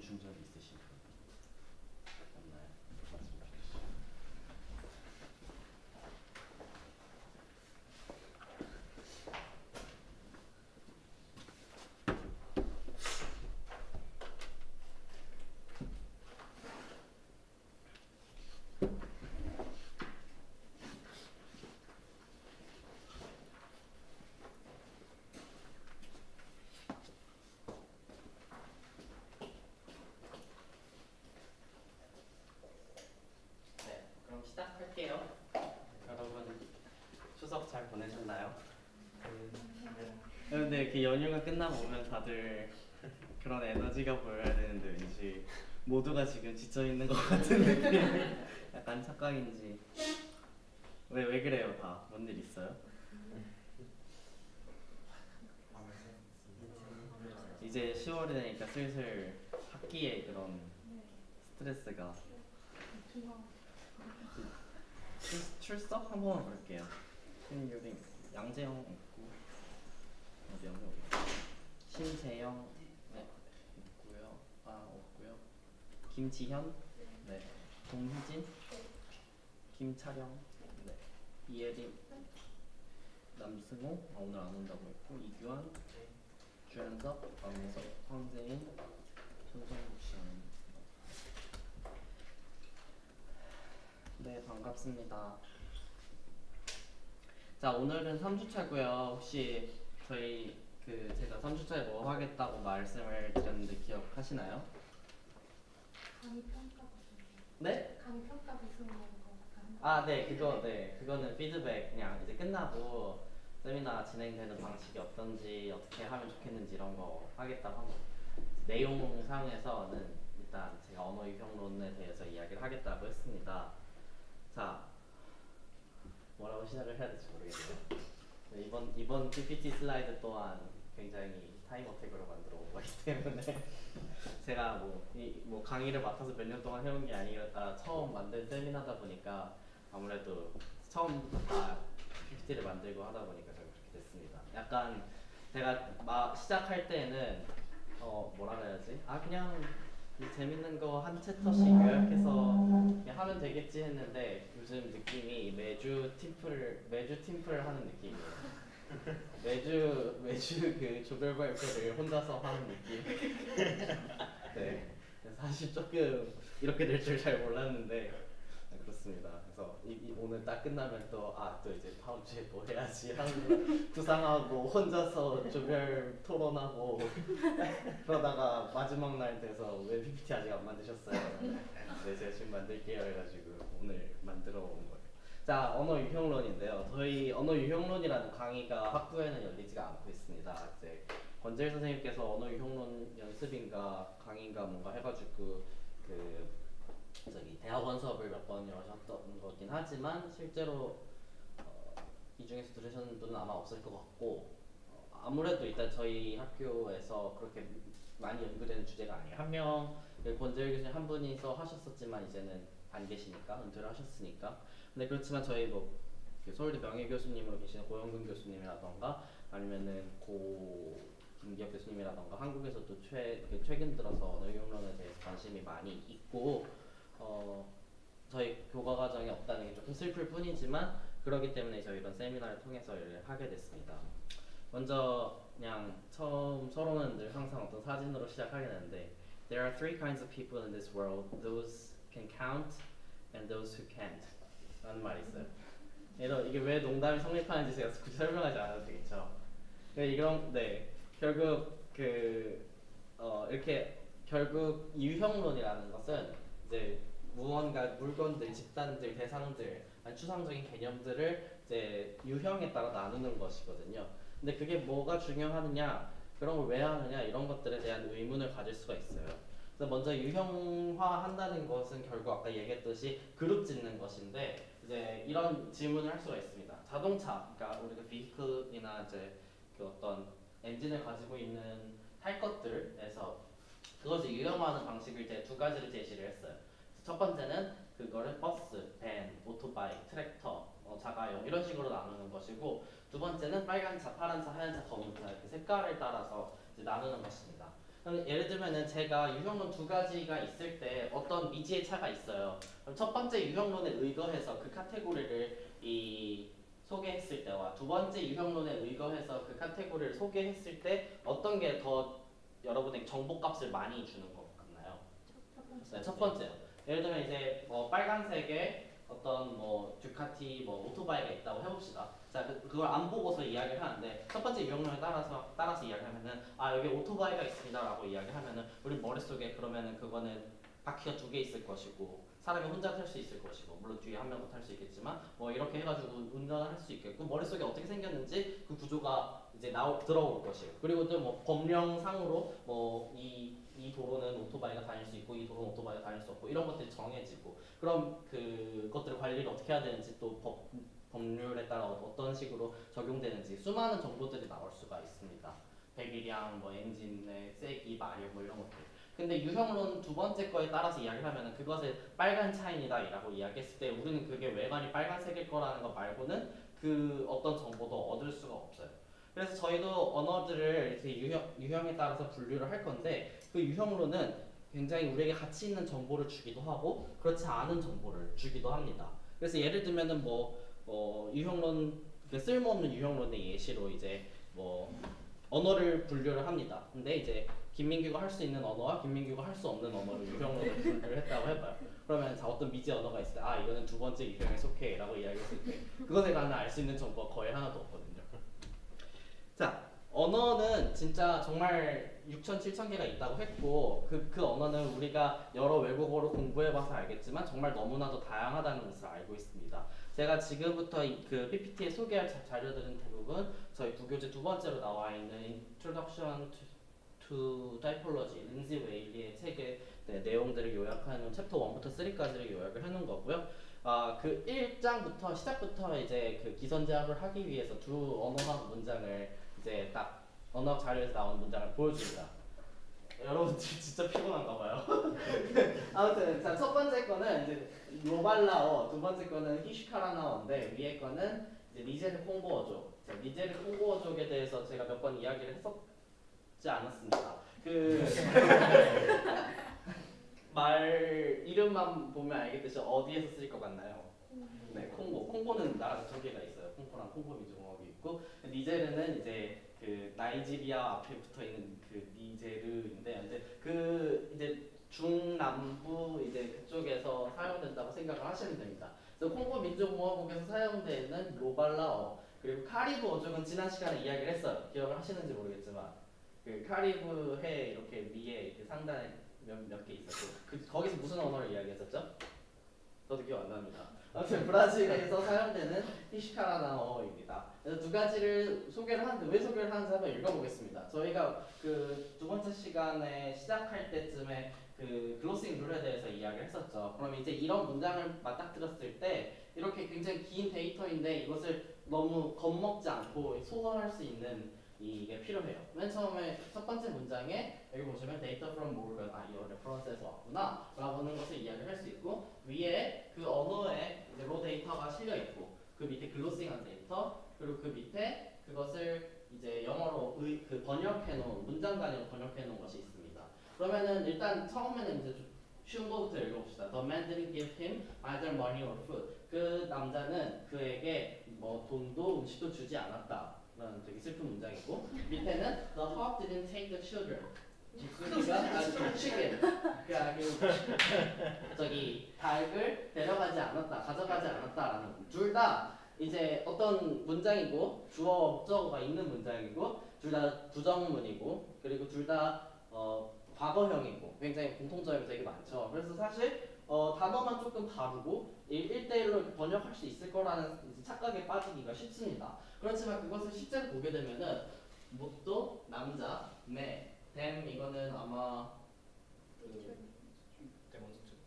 준 적 있으신 분 없나요? 말씀해 주시죠. 네, 그럼 시작할게요. 여러분 추석 잘 보내셨나요? 근데 이렇게 연휴가 끝나보면 다들 그런 에너지가 보여야 되는데 왠지 모두가 지금 지쳐 있는 것 같은 느낌. 약간 착각인지. 왜 그래요 다? 뭔 일 있어요? 이제 10월이 되니까 슬슬 학기에 그런 스트레스가. 출석 한 번만 볼게요. 신유림, 양재영 있고 어디 없네. 신재영 네 있고요. 아 없고요. 김지현 네. 동희진 김차령 네. 이예림 남승호 오늘 안 온다고 했고 이규환 주현석 강민석 황재인 손성국 씨는 네 반갑습니다. 자 오늘은 3주차고요. 혹시 저희 제가 3주차에 뭐 하겠다고 말씀을 드렸는데 기억하시나요? 강의 평가 네? 강의 평가 무슨 거 아, 네, 그거는 피드백 그냥 이제 끝나고 세미나 진행되는 방식이 어떤지 어떻게 하면 좋겠는지 이런 거 하겠다고 합니다. 내용상에서는 일단 제가 언어 유형론에 대해서 이야기를 하겠다고 했습니다. 자, 뭐라고 시작을 해야 될지 모르겠네요. 네, 이번 PPT 슬라이드 또한 굉장히 타임 어택으로 만들어 온 거기 때문에 제가 뭐 강의를 맡아서 몇 년 동안 해온 게 아니라 처음 만든 세미나다 보니까 아무래도 처음부터 다 PPT를 만들고 하다 보니까 좀 그렇게 됐습니다. 약간 제가 시작할 때는 뭐라 그래야지? 그냥 재밌는 거 한 챕터씩 요약해서 그냥 하면 되겠지 했는데 요즘 느낌이 매주 팀플을 하는 느낌이에요. 매주 그 조별 발표를 혼자서 하는 느낌. 네. 사실 조금 이렇게 될 줄 잘 몰랐는데 그렇습니다. 그래서 오늘 딱 끝나면 또 이제 다음 주에 뭐 해야지 하고 구상하고 혼자서 조별 토론하고 그러다가 마지막 날 돼서 왜 PPT 아직 안 만드셨어요? 네, 제가 지금 만들게요 해가지고 오늘 만들어 온 거예요. 자, 언어 유형론인데요. 저희 언어 유형론이라는 강의가 학부에는 열리지가 않고 있습니다. 이제 권재일 선생님께서 언어 유형론 연습인가 강의인가 뭔가 해가지고 대학원 수업을 몇 번 여셨던 거긴 하지만 실제로 이 중에서 들으셨는 분은 아마 없을 것 같고 아무래도 일단 저희 학교에서 그렇게 많이 연구되는 주제가 아니에요. 한 명 권재일 교수님 한 분이서 하셨었지만 이제는 안 계시니까 은퇴를 하셨으니까. 근데 그렇지만 저희 서울대 명예 교수님으로 계시는 고영근 교수님이라던가 아니면은 김기혁 교수님이라던가 한국에서도 최근 들어서 언어 유형론에 대해서 관심이 많이 있고 저희 교과 과정에 없다는 게 조금 슬플 뿐이지만 그렇기 때문에 저희 이런 세미나를 통해서 일을 하게 됐습니다. 먼저 그냥 처음 서론은 늘 항상 어떤 사진으로 시작하게 되는데 There are three kinds of people in this world. Those who can count and those who can't 라는 말이 있어요. 이게 왜 농담이 성립하는지 제가 굳이 설명하지 않아도 되겠죠. 결국 이렇게 결국 유형론이라는 것은 이제 무언가 물건들, 집단들, 대상들, 추상적인 개념들을 이제 유형에 따라 나누는 것이거든요. 근데 그게 뭐가 중요하느냐, 그런 걸 왜 하느냐 이런 것들에 대한 의문을 가질 수가 있어요. 그래서 먼저 유형화한다는 것은 결국 아까 얘기했듯이 그룹 짓는 것인데 이제 이런 질문을 할 수가 있습니다. 자동차, 그러니까 우리가 비클이나 이제 어떤 엔진을 가지고 있는 탈 것들에서 그것을 유형화하는 방식을 이제 두 가지를 제시를 했어요. 첫 번째는 그거를 버스, 밴, 오토바이, 트랙터, 자가용 이런 식으로 나누는 것이고 두 번째는 빨간 차, 파란 차, 하얀 차, 검은 차 이렇게 색깔을 따라서 이제 나누는 것입니다. 예를 들면은 제가 유형론 두 가지가 있을 때 어떤 미지의 차가 있어요. 그럼 첫 번째 유형론에 의거해서 그 카테고리를 소개했을 때와 두 번째 유형론에 의거해서 그 카테고리를 소개했을 때 어떤 게 더 여러분에게 정보값을 많이 주는 것 같나요? 첫 번째. 네, 첫 번째요. 예를 들면 이제 빨간색에 어떤 듀카티 오토바이가 있다고 해봅시다. 자, 그걸 안 보고서 이야기를 하는데 첫 번째 유형론에 따라서 이야기하면은 여기 오토바이가 있습니다라고 이야기하면은 우리 머릿속에 그러면은 그거는 바퀴가 두 개 있을 것이고 사람이 혼자 탈 수 있을 것이고 물론 뒤에 한 명도 탈 수 있겠지만 이렇게 해가지고 운전을 할 수 있겠고 머릿속에 어떻게 생겼는지 그 구조가 이제 들어올 것이에요. 그리고 또 법령상으로 이 도로는 오토바이가 다닐 수 있고 이 도로는 오토바이가 다닐 수 없고 이런 것들이 정해지고 그럼 그것들 관리를 어떻게 해야 되는지 또 법률에 따라 어떤 식으로 적용되는지 수많은 정보들이 나올 수가 있습니다. 배기량, 엔진의 세기, 마력 이런 것들. 근데 유형론 두 번째 거에 따라서 이야기를 하면은 그것을 빨간 차인이다라고 이야기했을 때 우리는 그게 외관이 빨간색일 거라는 거 말고는 그 어떤 정보도 얻을 수가 없어요. 그래서 저희도 언어들을 이렇게 유형에 따라서 분류를 할 건데 그 유형론은 굉장히 우리에게 가치 있는 정보를 주기도 하고 그렇지 않은 정보를 주기도 합니다. 그래서 예를 들면은 유형론 쓸모없는 유형론의 예시로 이제 언어를 분류를 합니다. 근데 이제 김민규가 할 수 있는 언어와 김민규가 할 수 없는 언어를 유형론을 분류를 했다고 해봐요. 그러면 어떤 미지 언어가 있을 때 이거는 두 번째 유형에 속해라고 이야기했을 때 그것에 관한 알 수 있는 정보가 거의 하나도 없거든요. 자, 언어는 진짜 정말 6천, 7천 개가 있다고 했고 그 언어는 우리가 여러 외국어로 공부해봐서 알겠지만 정말 너무나도 다양하다는 것을 알고 있습니다. 제가 지금부터 그 PPT에 소개할 자료들은 대부분 저희 부교재 두 번째로 나와 있는 Introduction to Typology, 린지 웨일리의 책의 내용들을 요약하는 챕터 1부터 3까지를 요약을 해놓은 거고요. 그 1장부터 시작부터 이제 그 기선제압을 하기 위해서 두 언어학 문장을 이제 딱 언어 자료에서 나온 문장을 보여줍니다. 여러분 진짜 피곤한가 봐요. 아무튼 자, 첫 번째 거는 이제 로발라어, 두 번째 거는 히슈카라나어인데 위에 거는 이제 니제르 콩고어족. 자, 니제르 콩고어족에 대해서 제가 몇 번 이야기를 했었지 않았습니다. 그 말 이름만 보면 알겠듯이 어디에서 쓸 것 같나요? 네, 콩고는 나라가 두 개가 있어요. 콩고랑 콩고 민주공화국이 있고 니제르는 이제 그 나이지리아 앞에 붙어 있는 그 니제르인데 이제 중남부 이제 그쪽에서 사용된다고 생각을 하시면 됩니다. 그래서 콩고 민주공화국에서 사용되는 로발라어 그리고 카리브 어족은 지난 시간에 이야기를 했어요. 기억을 하시는지 모르겠지만 그 카리브 해 이렇게 위에 이렇게 상단에 몇 개 있었고 거기서 무슨 언어를 이야기했었죠? 저도 기억 안 납니다. 아무튼 브라질에서 사용되는 히시카라나어입니다. 그래서 두 가지를 소개를 하는데 왜 소개를 하는지 한번 읽어보겠습니다. 저희가 그 두 번째 시간에 시작할 때쯤에 그 글로싱 룰에 대해서 이야기를 했었죠. 그럼 이제 이런 문장을 맞닥뜨렸을 때 이렇게 굉장히 긴 데이터인데 이것을 너무 겁먹지 않고 소화할 수 있는 이게 필요해요. 맨 처음에 첫 번째 문장에 여기 보시면 data from Morgan, 이거 레퍼런스에서 왔구나 라는 것을 이야기를 할 수 있고 위에 그 언어에 이제 로 데이터가 실려 있고 그 밑에 글로싱한 데이터 그리고 그 밑에 그것을 이제 영어로 그 번역해 놓은 문장 단위로 번역해 놓은 것이 있습니다. 그러면은 일단 처음에는 이제 좀 쉬운 거부터 읽어봅시다. The man didn't give him either money or food. 그 남자는 그에게 돈도 음식도 주지 않았다. 라는 되게 슬픈 문장이고 밑에는 The hawk didn't take the children. 쥐가 chicken. 저기 닭을 데려가지 않았다, 가져가지 않았다라는 둘 다 이제 어떤 문장이고 주어 목적어가 있는 문장이고 둘 다 부정문이고 그리고 둘 다 과거형이고 굉장히 공통점이 되게 많죠. 그래서 사실 단어만 조금 다르고 1대1로 번역할 수 있을 거라는 착각에 빠지기가 쉽습니다. 그렇지만 그것을 실제로 보게 되면은 못도 남자, 댐 이거는 아마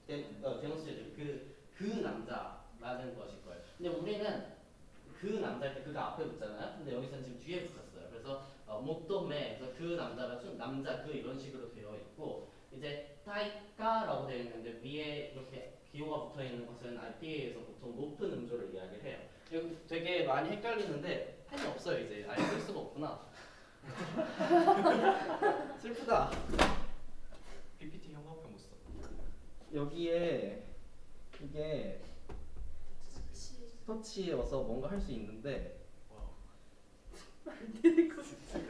데몬스트레이트 그 남자라는 것일 거예요. 근데 우리는 그 남자일 때 그가 앞에 붙잖아요. 근데 여기서는 지금 뒤에 붙었어요. 그래서 못도메 그래서 그 남자가 남자 그 이런 식으로 되어 있고 이제 타이카라고 되어 있는데 위에 이렇게 기호가 붙어 있는 것은 IPA에서 보통 높은 음조를 이야기를 해요. 여기 되게 많이 헷갈리는데 펜이 없어요. 이제 아예 쓸 수가 없구나. 슬프다. PPT 형광펜 못 써. 여기에 이게 터치여서 뭔가 할 수 있는데 와우.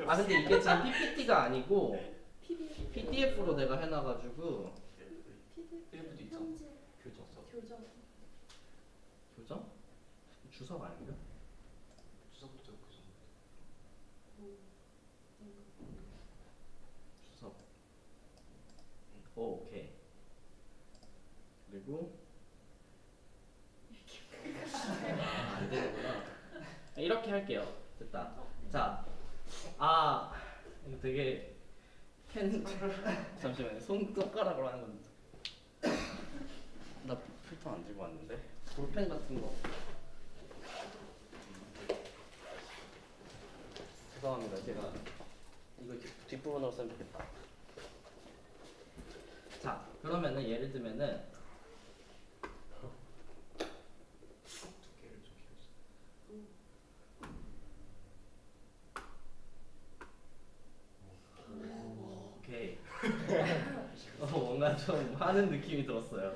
아 근데 이게 지금 PPT가 아니고 PDF로 내가 해놔가지고 PDF도 있잖아. 편지 교정 써. 교정 교정? 주석 아닌가? 주석부터 교정. 주석. 오 오케이. 그리고 안 되는구나. 이렇게 할게요. 됐다. 자, 이거 되게 펜 잠시만요. 손가락으로 하는 건데. 나 필터 안 들고 왔는데. 볼펜 같은 거. 죄송합니다. 제가 이거 뒷부분으로 쓰면 좋겠다. 자, 그러면은 예를 들면은 두께를 좀 키워주세요. 오케이. 뭔가 좀 하는 느낌이 들었어요.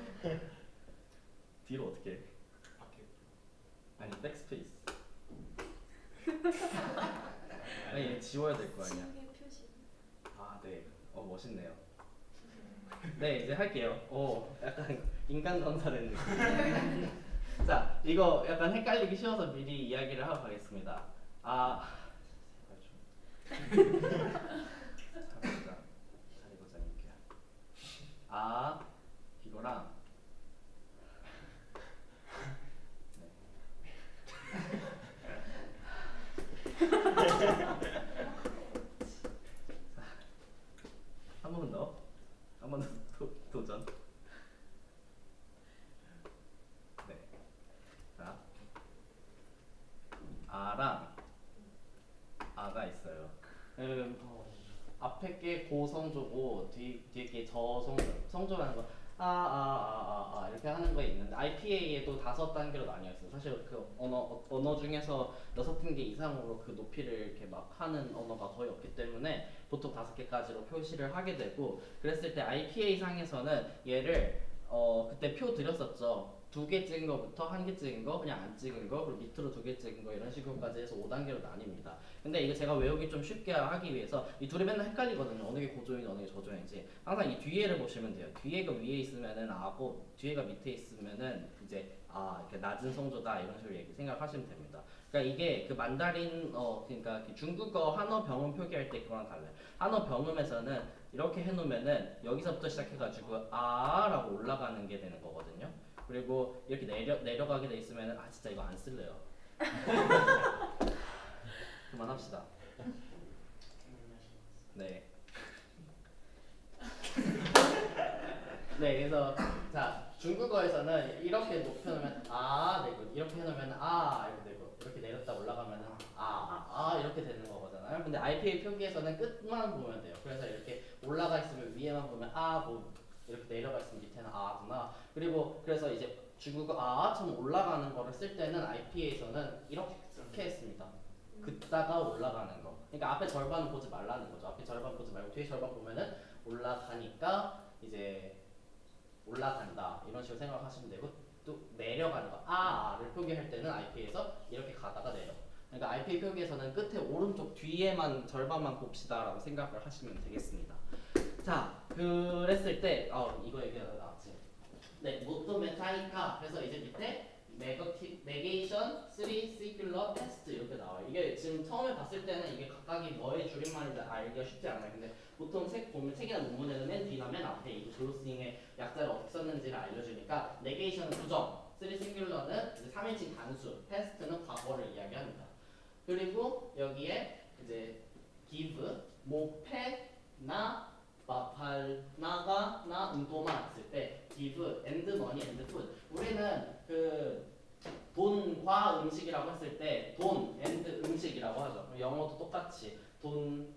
뒤로 어떻게 해? 밖에. 아니 백스페이스. 아니 얘 지워야 될 거 아니야. 층의 표시 아 네. 멋있네요. 네 이제 할게요. 약간 인간 강사된 느낌. 자 이거 약간 헷갈리기 쉬워서 미리 이야기를 하고 가겠습니다. 제발 좀. 잠시만. 자리 고정할게요. 이거랑 한 번 더. 한 번 더 도전. 네. 자. 아랑 아가 있어요. 앞에 게 고성조고 뒤에 게 저성조. 성조라는 거 이렇게 하는 거에 있는데 IPA에도 5단계로 나뉘어 있어요. 사실 그 언어 중에서 6개 이상으로 그 높이를 이렇게 막 하는 언어가 거의 없기 때문에 보통 5개까지로 표시를 하게 되고 그랬을 때 IPA 상에서는 얘를 그때 표 드렸었죠. 2개 찍은 거부터 1개 찍은 거, 그냥 안 찍은 거, 그리고 밑으로 2개 찍은 거 이런 식으로까지 해서 5단계로 나뉩니다. 근데 이거 제가 외우기 좀 쉽게 하기 위해서 이 둘이 맨날 헷갈리거든요. 어느 게 고조인지 어느 게 저조인지. 항상 이 뒤에를 보시면 돼요. 뒤에가 위에 있으면은 아고 뒤에가 밑에 있으면은 이제 이렇게 낮은 성조다 이런 식으로 생각하시면 됩니다. 그러니까 이게 그 만다린 그러니까 중국어 한어 병음 표기할 때 그거랑 달라요. 한어 병음에서는 이렇게 해놓으면은 여기서부터 시작해가지고 라고 올라가는 게 되는 거거든요. 그리고 이렇게 내려가게 돼 있으면은 진짜 이거 안 쓸래요. 그만합시다. 네. 네, 그래서 자 중국어에서는 이렇게 높여놓으면 되고 이렇게 해놓으면 이렇게 되고 이렇게 내렸다 올라가면은 이렇게 되는 거잖아요. 근데 IPA 표기에서는 끝만 보면 돼요. 그래서 이렇게 올라가 있으면 위에만 보면 뭐 이렇게 내려가 있으면 밑에는 구나. 그리고 그래서 이제 중국어 올라가는 거를 쓸 때는 IPA에서는 이렇게 했습니다. 긋다가 올라가는 거. 그러니까 앞에 절반은 보지 말라는 거죠. 앞에 절반 보지 말고 뒤에 절반 보면은 올라가니까 이제 올라간다 이런 식으로 생각하시면 되고 또 내려가는 거 를 표기할 때는 IPA에서 이렇게 가다가 내려. 그러니까 IPA 표기에서는 끝에 오른쪽 뒤에만 절반만 봅시다라고 생각을 하시면 되겠습니다. 자, 그랬을 때 이거 얘기하다 나왔지. 네, 모토 메타이카. 그래서 이제 밑에 네게이션, 3, 시큘러, 테스트 이렇게 나와요. 이게 지금 처음에 봤을 때는 이게 각각이 뭐의 줄임말인지 알기가 쉽지 않아요. 근데 보통 책 보면 책이나 논문에는 맨 뒤나 맨 앞에 이 글로싱의 약자를 어떻게 썼는지를 알려주니까 네게이션은 부정, 3 시큘러는 이제 3인칭 단수, 테스트는 과거를 이야기합니다. 그리고 여기에 이제 give, 모페나 마팔나가나 운동만 했을 때 give, and money, and food. 우리는 그 돈과 음식이라고 했을 때 돈, and 음식이라고 하죠. 영어도 똑같이 돈,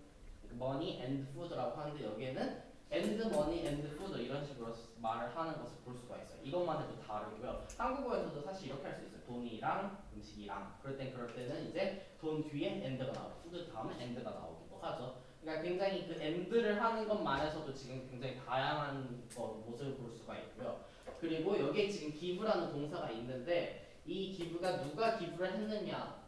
money, and food라고 하는데 여기에는 and money, and food 이런 식으로 말을 하는 것을 볼 수가 있어요. 이것만 해도 다르고요. 한국어에서도 사실 이렇게 할 수 있어요. 돈이랑 음식이랑. 그럴 때는 이제 돈 뒤에 and가 나오고 food 다음에 and가 나오기도 하죠. 그러니까 굉장히 그 and를 하는 것만에서도 지금 굉장히 다양한 모습을 볼 수가 있고요. 그리고 여기에 지금 give라는 동사가 있는데 이 give가 누가 give를 했느냐,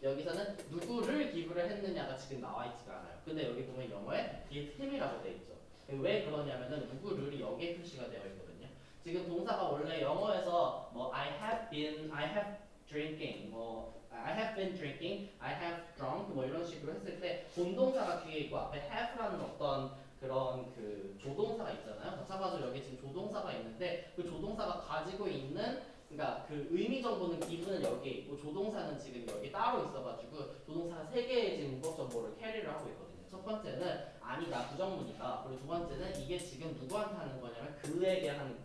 여기서는 누구를 give를 했느냐가 지금 나와 있지가 않아요. 근데 여기 보면 영어에 give him이라고 돼 있죠. 왜 그러냐면은 누구를이 여기에 표시가 되어 있거든요. 지금 동사가 원래 영어에서 뭐 I have drinking, 뭐 I have been drinking, I have drunk 뭐 이런 식으로 했을 때 본동사가 뒤에 있고 앞에 have라는 어떤 그런 그 조동사가 있잖아요. 마찬가지로 여기 지금 조동사가 있는데 그 조동사가 가지고 있는 그러니까 그 의미 정보는 기분은 여기에 있고 조동사는 지금 여기 따로 있어가지고 조동사가 세 개의 지금 문법 정보를 캐리를 하고 있거든요. 첫 번째는 아니다 부정문이다. 그리고 두 번째는 이게 지금 누구한테 하는 거냐면 그에게 하는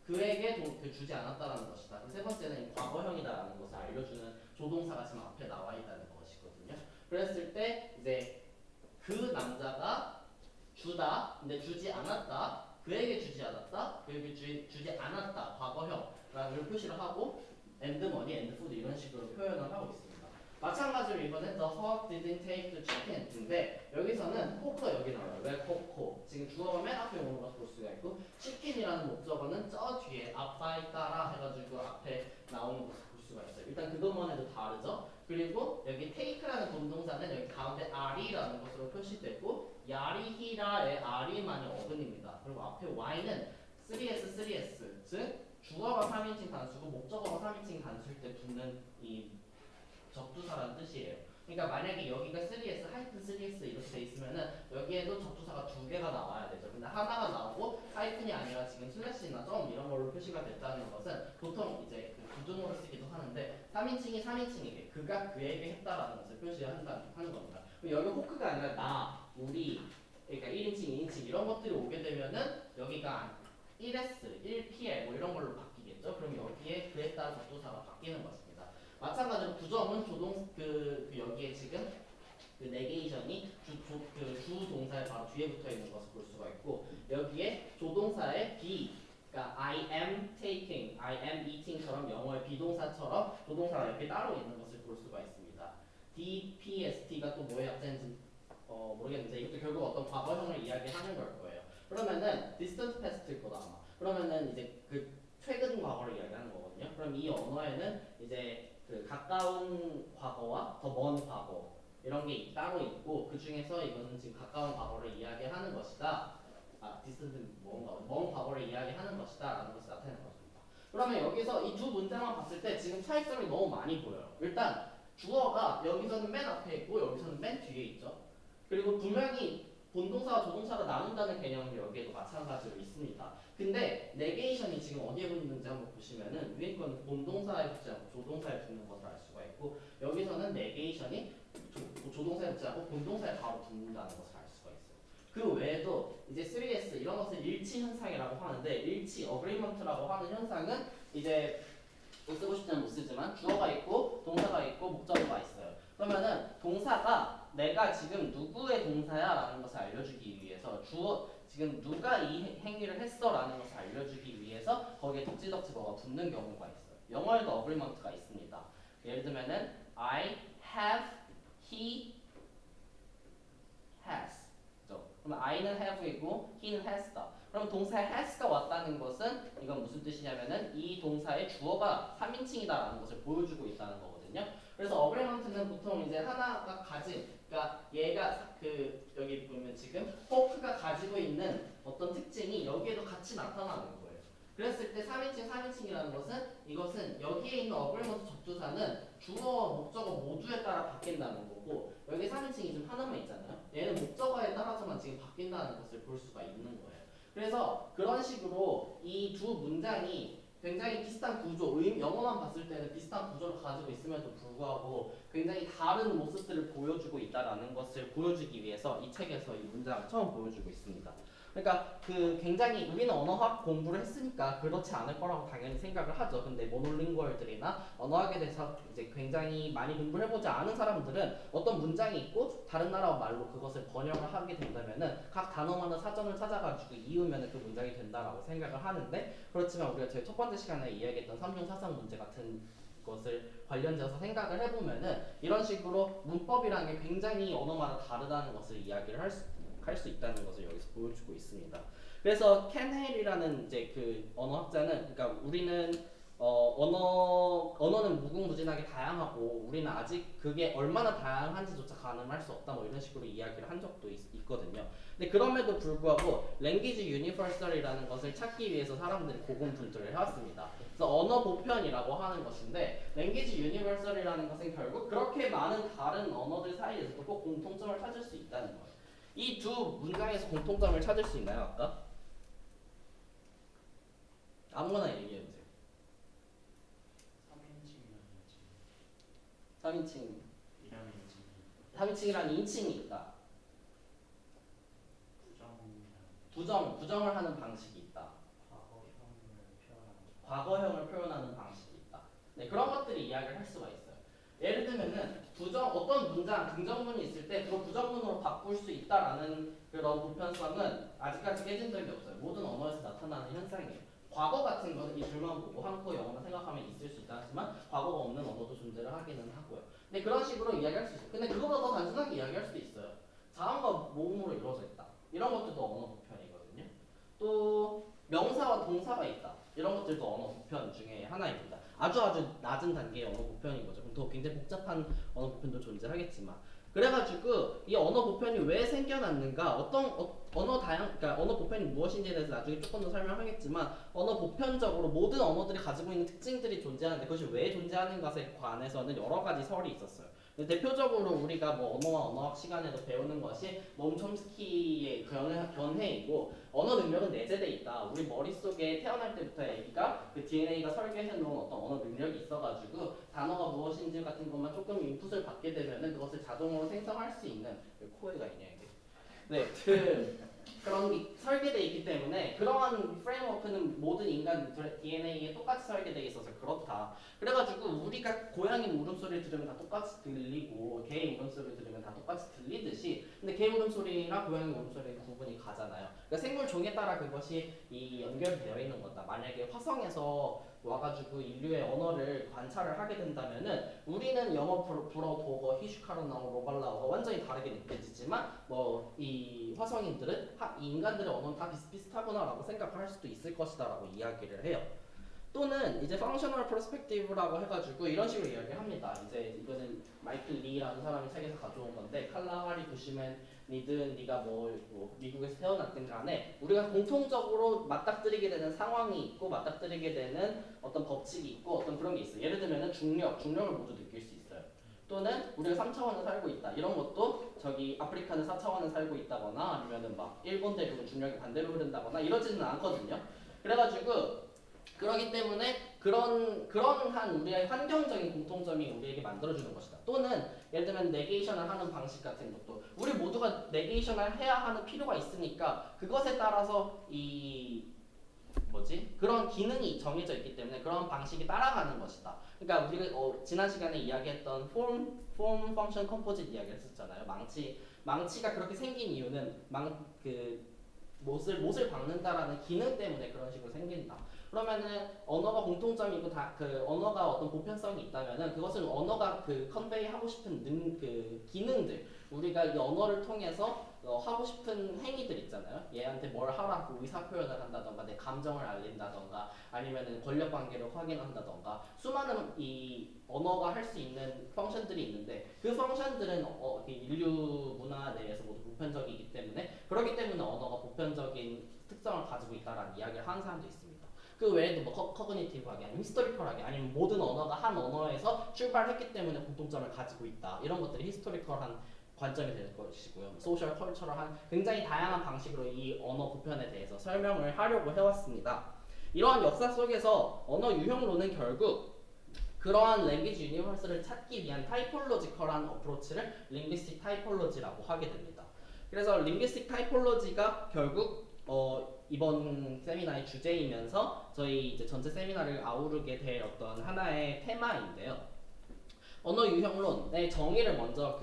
그에게 주지 않았다라는 것이다. 그리고 세 번째는 과거형이다라는 것을 알려주는 조동사가 지금 앞에 나와 있다는 것이거든요. 그랬을 때 이제 그 남자가 주다, 근데 주지 않았다, 그에게 주지 않았다, 그에게 주지 않았다, 과거형라는 표시를 하고 and money, and food 이런 식으로 표현을 하고 있습니다. 마찬가지로 이번엔 the hawk didn't take the chicken인데 여기서는 hawk가 여기 나와요. 왜 hawk? 지금 주어가 맨 앞에 오는 것을 볼 수가 있고 chicken이라는 목적어는 저 뒤에 앞바이 따라 해가지고 앞에 나오는 것을 볼 수가 있어요. 일단 그것만 해도 다르죠. 그리고 여기 take라는 동동사는 여기 가운데 are라는 것으로 표시되고 야리히라의 are만이 어근입니다. 그리고 앞에 y는 3s, 즉 주어가 3인칭 단수고 목적어가 3인칭 단수일 때 붙는 이 접두사라는 뜻이에요. 그러니까 만약에 여기가 3s, 하이픈 3s 이렇게 돼 있으면은 여기에도 접두사가 두 개가 나와야 되죠. 근데 하나가 나오고 하이픈이 아니라 지금 슬래시나 점 이런 걸로 표시가 됐다는 것은 보통 이제 그 부등으로 쓰기도 하는데 3인칭이 3인칭에게 그가 그에게 했다라는 것을 표시하는 겁니다. 여기 호크가 아니라 나, 우리, 그러니까 1인칭, 2인칭 이런 것들이 오게 되면은 여기가 1s, 1pl 뭐 이런 걸로 바뀌겠죠. 그럼 여기에 그에 따라 접두사가 바뀌는 것입니다. 마찬가지로 부정은 여기에 지금 그 네게이션이 주 동사의 바로 뒤에 붙어 있는 것을 볼 수가 있고 여기에 조동사의 be 그러니까 I am taking, I am eating처럼 영어의 비동사처럼 조동사가 이렇게 따로 있는 것을 볼 수가 있습니다. DPST가 또 뭐의 약자인지 모르겠는데 이것도 결국 어떤 과거형을 이야기하는 걸 거예요. 그러면은 distant past일 거다 아마. 그러면은 이제 그 최근 과거를 이야기하는 거거든요. 그럼 이 언어에는 이제 그 가까운 과거와 더 먼 과거 이런 게 따로 있고 그 중에서 이거는 지금 가까운 과거를 이야기하는 것이다. distant 먼 과거를 이야기하는 것이다라는 것을 나타내는 것입니다. 그러면 여기서 이 두 문장만 봤을 때 지금 차이점이 너무 많이 보여요. 일단 주어가 여기서는 맨 앞에 있고 여기서는 맨 뒤에 있죠. 그리고 분명히 본동사와 조동사가 나눈다는 개념이 여기에도 마찬가지로 있습니다. 근데 네게이션이 지금 어디에 붙는지 한번 보시면은 위에 거는 본동사에 붙지 않고 조동사에 붙는 것을 알 수가 있고 여기서는 네게이션이 조동사에 붙지 않고 본동사에 바로 붙는다는 것을 알 수가 있어요. 그 외에도 이제 3S 이런 것을 일치 현상이라고 하는데 일치, 어그리먼트라고 하는 현상은 이제 못 쓰고 싶지는 못 쓰지만 주어가 있고 동사가 있고 목적어가 있어요. 그러면은 동사가 내가 지금 누구의 동사야 라는 것을 알려주기 위해서 지금 누가 이 행위를 했어 라는 것을 알려주기 위해서 거기에 덕지덕지어가 붙는 경우가 있어요. 영어에도 어그리먼트가 있습니다. 예를 들면은 I have, he has. 그죠? 그러면 I는 have이고 he는 has다. 그럼 동사에 has가 왔다는 것은 이건 무슨 뜻이냐면은 이 동사의 주어가 3인칭이다라는 것을 보여주고 있다는 거거든요. 그래서 어그리먼트는 보통 이제 하나가 가진, 그러니까 얘가 여기 보면 지금 호크가 가지고 있는 어떤 특징이 여기에도 같이 나타나는 거예요. 그랬을 때 3인칭이라는 것은 이것은 여기에 있는 어그리먼트 접두사는 주어와 목적어 모두에 따라 바뀐다는 거고 여기 3인칭이 지금 하나만 있잖아요. 얘는 목적어에 따라서만 지금 바뀐다는 것을 볼 수가 있는 거예요. 그래서 그런 식으로 이 두 문장이 굉장히 비슷한 구조, 영어만 봤을 때는 비슷한 구조를 가지고 있음에도 불구하고 굉장히 다른 모습들을 보여주고 있다는 것을 보여주기 위해서 이 책에서 이 문장을 처음 보여주고 있습니다. 그러니까 굉장히 우리는 언어학 공부를 했으니까 그렇지 않을 거라고 당연히 생각을 하죠. 근데 모노링구얼들이나 언어학에 대해서 이제 굉장히 많이 공부를 해보지 않은 사람들은 어떤 문장이 있고 다른 나라 말로 그것을 번역을 하게 된다면은 각 단어마다 사전을 찾아가지고 이으면은 그 문장이 된다라고 생각을 하는데 그렇지만 우리가 저희 첫 번째 시간에 이야기했던 3중 사상 문제 같은 것을 관련돼서 생각을 해보면은 이런 식으로 문법이라는 게 굉장히 언어마다 다르다는 것을 이야기를 할 수 있다는 것을 여기서 보여주고 있습니다. 그래서 켄 헤일이라는 이제 그 언어학자는, 그러니까 우리는 언어는 무궁무진하게 다양하고 우리는 아직 그게 얼마나 다양한지조차 가늠할 수 없다 뭐 이런 식으로 이야기를 한 적도 있거든요. 근데 그럼에도 불구하고 랭귀지 유니버설이라는 것을 찾기 위해서 사람들이 고군분투를 해왔습니다. 그래서 언어 보편이라고 하는 것인데 랭귀지 유니버설이라는 것은 결국 그렇게 많은 다른 언어들 사이에서도 꼭 공통점을 찾을 수 있다는 거예요. 이 두 문장에서 공통점을 찾을 수 있나요? 아까? 아무거나 얘기해보세요. 3인칭 3인칭이라는 인칭이 있다. 부정을 하는 방식이 있다. 과거형을 표현하는 방식이 있다. 네, 그런 것들이 이야기를 할 수가 있어요. 예를 들면은 어떤 문장, 긍정문이 있을 때 그걸 부정문으로 바꿀 수 있다라는 그런 보편성은 아직까지 깨진 적이 없어요. 모든 언어에서 나타나는 현상이에요. 과거 같은 거는 이 줄만 보고 한국어, 영어만 생각하면 있을 수 있다 하지만 과거가 없는 언어도 존재를 하기는 하고요. 근데 그런 식으로 이야기할 수 있어요. 근데 그거보다 더 단순하게 이야기할 수도 있어요. 자음과 모음으로 이루어져 있다. 이런 것들도 언어 보편이거든요. 또 명사와 동사가 있다. 이런 것들도 언어 보편 중에 하나입니다. 아주 낮은 단계의 언어 보편인 거죠. 더 굉장히 복잡한 언어 보편도 존재하겠지만, 그래가지고 이 언어 보편이 왜 생겨났는가, 그러니까 언어 보편이 무엇인지에 대해서 나중에 조금 더 설명하겠지만, 언어 보편적으로 모든 언어들이 가지고 있는 특징들이 존재하는데 그것이 왜 존재하는가에 관해서는 여러 가지 설이 있었어요. 대표적으로 우리가 뭐 언어와 언어학 시간에도 배우는 것이 노암 촘스키의 견해이고, 언어 능력은 내재돼 있다. 우리 머릿속에 태어날 때부터 애기가 그 DNA가 설계해 놓은 어떤 언어 능력이 있어가지고 단어가 무엇인지 같은 것만 조금 인풋을 받게 되면은 그것을 자동으로 생성할 수 있는, 왜 코에가 있냐 이게. 네, 그런 게 설계되어 있기 때문에 그러한 프레임워크는 모든 인간 DNA에 똑같이 설계되어 있어서 그렇다. 그래가지고 우리가 고양이 울음소리를 들으면 다 똑같이 들리고 개 울음소리를 들으면 다 똑같이 들리듯이, 근데 개 울음소리나 고양이 울음소리는 구분이 가잖아요. 그러니까 생물 종에 따라 그것이 연결되어 있는 거다. 만약에 화성에서 와가지고 인류의 언어를 관찰을 하게 된다면은 우리는 영어, 불어, 독어, 히슈카르나오, 로갈라어가 완전히 다르게 느껴지지만 이 화성인들은 이 인간들의 언어는 다 비슷비슷하구나라고 생각할 수도 있을 것이다라고 이야기를 해요. 또는 이제 펑셔널 퍼스펙티브라고 해가지고 이런 식으로 이야기합니다. 이제 이거는 마이클 리라는 사람이 책에서 가져온 건데, 칼라하리 부시맨이든 네가 뭐 미국에서 태어났든 간에 우리가 공통적으로 맞닥뜨리게 되는 상황이 있고 맞닥뜨리게 되는 어떤 법칙이 있고 어떤 그런 게 있어요. 예를 들면은 중력을 모두 느낄 수 있어요. 또는 우리가 3차원에 살고 있다. 이런 것도 저기 아프리카는 4차원에 살고 있다거나 아니면은 막 일본 대륙은 중력이 반대로 흐른다거나 이러지는 않거든요. 그래가지고 그렇기 때문에 그런 우리의 환경적인 공통점이 우리에게 만들어주는 것이다. 또는 예를 들면 네게이션을 하는 방식 같은 것도 우리 모두가 네게이션을 해야 하는 필요가 있으니까 그것에 따라서 그런 기능이 정해져 있기 때문에 그런 방식이 따라가는 것이다. 그러니까 우리가 지난 시간에 이야기했던 form function composite 이야기를 했었잖아요. 망치가 그렇게 생긴 이유는 못을 박는다라는 기능 때문에 그런 식으로 생긴다. 그러면은 언어가 공통점이고 언어가 어떤 보편성이 있다면은 그것은 언어가 컨베이 하고 싶은 기능들, 우리가 이 언어를 통해서 하고 싶은 행위들 있잖아요. 얘한테 뭘 하라고 의사 표현을 한다던가 내 감정을 알린다던가 아니면은 권력 관계를 확인한다던가 수많은 이 언어가 할 수 있는 펑션들이 있는데 그 펑션들은 인류 문화 내에서 모두 보편적이기 때문에, 그렇기 때문에 언어가 보편적인 특성을 가지고 있다라는 이야기를 하는 사람도 있습니다. 그 외에도 커그니티브하게 아니면 히스토리컬하게 아니면 모든 언어가 한 언어에서 출발했기 때문에 공통점을 가지고 있다. 이런 것들이 히스토리컬한 관점이 될 것이고요. 소셜, 컬처럴한 굉장히 다양한 방식으로 이 언어 보편에 대해서 설명을 하려고 해왔습니다. 이러한 역사 속에서 언어 유형론은 결국 그러한 랭귀지 유니버스를 찾기 위한 타이폴로지컬한 어프로치를 링귀스틱 타이폴로지라고 하게 됩니다. 그래서 링귀스틱 타이폴로지가 결국 이번 세미나의 주제이면서 저희 이제 전체 세미나를 아우르게 될 어떤 하나의 테마인데요. 언어 유형론의 정의를 먼저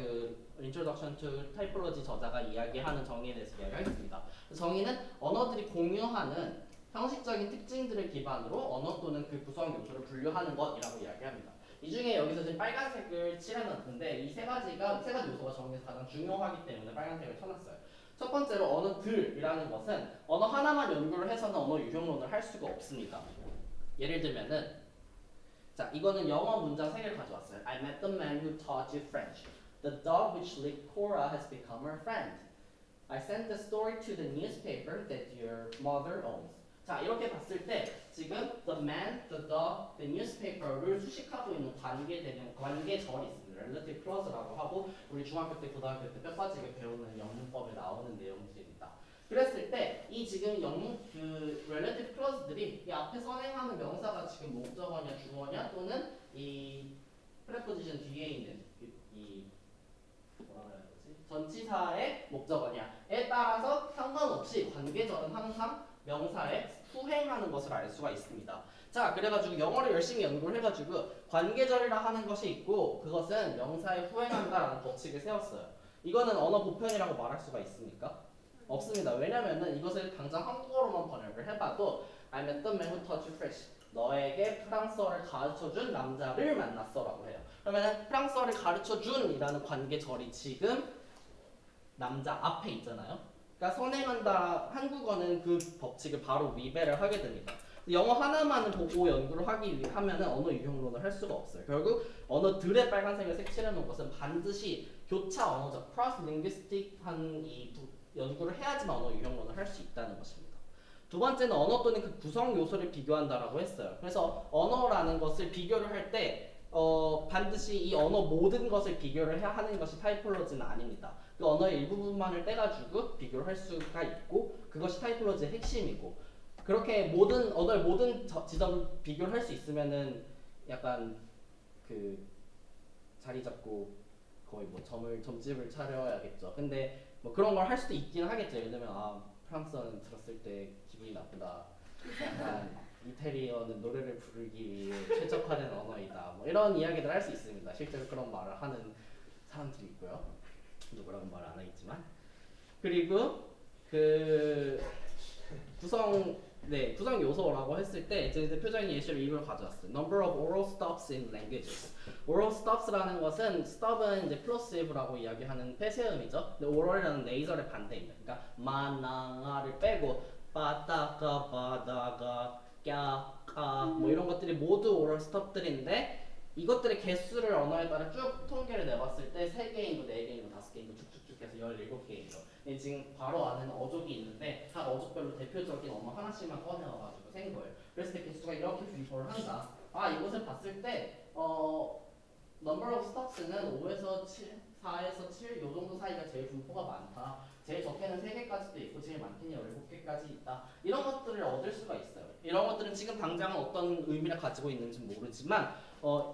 Introduction to Typology 저자가 이야기하는 정의에 대해서 이야기하겠습니다. 정의는 언어들이 공유하는 형식적인 특징들을 기반으로 언어 또는 그 구성 요소를 분류하는 것이라고 이야기합니다. 이 중에 여기서 지금 빨간색을 칠해놨는데 이 세 가지 요소가 정리해서 가장 중요하기 때문에 빨간색을 쳐놨어요. 첫 번째로 언어들이라는 것은 언어 하나만 연구를 해서는 언어 유형론을 할 수가 없습니다. 예를 들면은 자 이거는 영어 문장 3개를 가져왔어요. I met the man who taught you French. The dog which licked Cora has become her friend. I sent the story to the newspaper that your mother owns. 자 이렇게 봤을 때 지금 the man, the dog, the newspaper를 수식하고 있는 관계절이 있습니다. relative clause라고 하고 우리 중학교 때 고등학교 때 뼈빠지게 배우는 영문법에 나오는 내용들입니다. 그랬을 때 이 지금 relative clause들이 이 앞에 선행하는 명사가 지금 목적어냐 주어냐 또는 이 preposition 뒤에 있는 이 뭐라 그래야 되지? 전치사의 목적어냐에 따라서 상관없이 관계절은 항상 명사에 후행하는 것을 알 수가 있습니다. 자, 그래가지고 영어를 열심히 연구를 해가지고 관계절이라 하는 것이 있고 그것은 명사에 후행한다라는 법칙을 세웠어요. 이거는 언어 보편이라고 말할 수가 있습니까? 없습니다. 왜냐면은 이것을 당장 한국어로만 번역을 해봐도 I met the man who taught you French. 너에게 프랑스어를 가르쳐준 남자를 만났어라고 해요. 그러면은 프랑스어를 가르쳐준이라는 관계절이 지금 남자 앞에 있잖아요. 그러니까 선행한다 한국어는 그 법칙을 바로 위배를 하게 됩니다. 영어 하나만을 보고 연구를 하면은 언어 유형론을 할 수가 없어요. 결국 언어들의 빨간색을 색칠해놓은 것은 반드시 교차 언어적 cross linguistic한 이 연구를 해야지만 언어 유형론을 할 수 있다는 것입니다. 두 번째는 언어 또는 그 구성 요소를 비교한다라고 했어요. 그래서 언어라는 것을 비교를 할 때 반드시 이 언어 모든 것을 비교를 해야 하는 것이 타이폴로지는 아닙니다. 그 언어의 일부분만을 떼가지고 비교를 할 수가 있고 그것이 타이폴로지의 핵심이고 그렇게 언어의 모든 지점을 비교를 할 수 있으면은 약간 그 자리 잡고 거의 뭐 점집을 차려야겠죠. 근데 뭐 그런 걸 할 수도 있긴 하겠죠. 예를 들면 프랑스어는 들었을 때 기분이 나쁘다. 약간 이태리어는 노래를 부르기 위해 최적화된 언어이다. 뭐 이런 이야기들 할 수 있습니다. 실제로 그런 말을 하는 사람들이 있고요. 누구라고 말 안 하겠지만. 그리고 그 구성 요소라고 했을 때 이제 대표적인 예시로 이걸 가져왔어요. Number of oral stops in languages. oral stops라는 것은 stop은 이제 플로시브라고 이야기하는 폐쇄음이죠. 근데 oral이라는 네이절의 반대입니다. 그러니까 마나가를 빼고 바다가 바다가 꺄까 뭐 이런 것들이 모두 oral stop들인데 이것들의 개수를 언어에 따라 쭉 통계를 내봤을 때 3개인도 4개인도 5개인도 쭉쭉쭉 해서 17개이죠. 지금 바로 안에는 어족이 있는데 각 어족별로 대표적인 언어 하나씩만 꺼내와가지고 센 거예요. 그랬을 때 개수가 이렇게 비교를 한다. 이것을 봤을 때 number of stops는 5에서 7, 4에서 7 요 정도 사이가 제일 분포가 많다. 제일 적게는 3개까지도 있고 제일 많게는 17개까지 있다. 이런 것들을 얻을 수가 있어요. 이런 것들은 지금 당장은 어떤 의미를 가지고 있는지 모르지만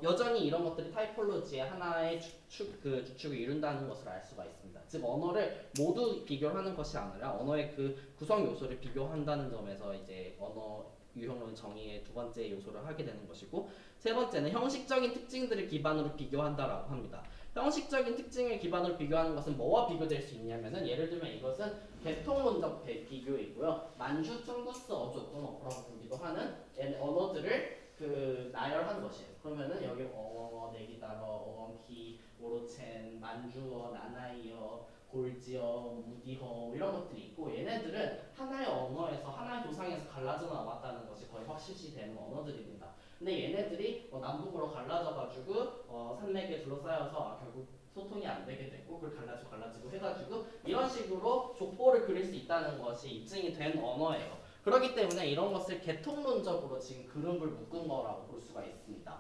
여전히 이런 것들이 타이폴로지의 하나의 주축을 이룬다는 것을 알 수가 있습니다. 즉 언어를 모두 비교를 하는 것이 아니라 언어의 그 구성 요소를 비교한다는 점에서 이제 언어 유형론 정의의 두 번째 요소를 하게 되는 것이고 세 번째는 형식적인 특징들을 기반으로 비교한다라고 합니다. 형식적인 특징을 기반으로 비교하는 것은 뭐와 비교될 수 있냐면은 예를 들면 이것은 계통론적 비교이고요. 만주, 퉁구스, 어족 또는 어라고 부르기도 하는 언어들을 나열한 것이에요. 그러면은 여기 네기다러, 어원키, 오로첸, 만주어, 나나이어, 골지어, 무디어 이런 것들이 있고 얘네들은 하나의 언어에서 하나의 도상에서 갈라져 나왔다는 것이 거의 확실시되는 언어들입니다. 근데 얘네들이 남북으로 갈라져가지고 산맥에 둘러싸여서 결국 소통이 안 되게 되고 그걸 갈라지고 해가지고 이런 식으로 족보를 그릴 수 있다는 것이 입증이 된 언어예요. 그렇기 때문에 이런 것을 계통론적으로 지금 그룹을 묶은 거라고 볼 수가 있습니다.